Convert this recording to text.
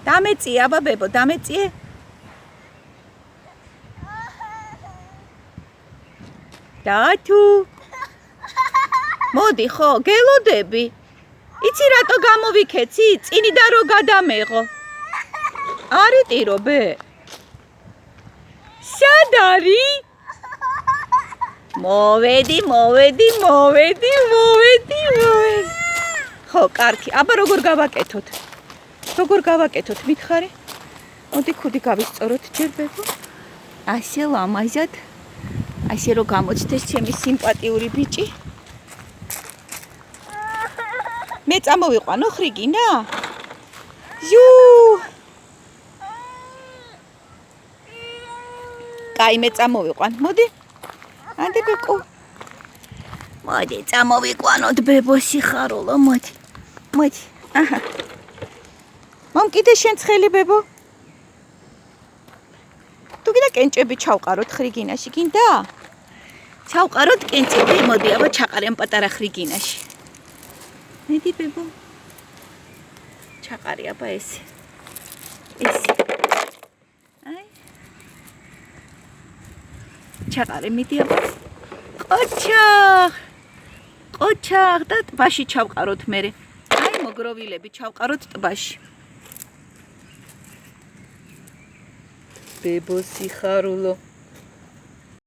დამეწიე აბა ბებო დამეწიე დათუ მოდი ხო გელოდები იცი რატო გამოვიქეცი წინიდა რო გადამეღო არიტირო ბე სად არის მოვედი ხო კარგი აბა როგორ გავაკეთოთ მითხარი მოდი ქუდი გავისწოროთ ჯერ ბებო ასე ლამაზად ასე რომ გამოჩნდეს ჩემი სიმპათიური ბიჭი მე წამოვიყვანო ხრიგინა ზუ კაი მე წამოვიყვან მოდი ანდი ბეკო მოდი წამოვიყვანოთ ბებო სიხარულო მოდი აჰა მომ კიდე შენ ცხელი ბებო თუ კიდე კენჭები ჩავყაროთ ხრიგინაში გინდა ჩავყაროთ კენჭები მოდი აბა ჩაყარემ პატარა ხრიგინაში მედი ბებო ჩაყარი აბა ესე აი ჩაყარე მიდი აბა ყოჩაღ და ტბაში ჩავყაროთ მერე აი მოგროვილები ჩავყაროთ ტბაში ბებო სიხარულო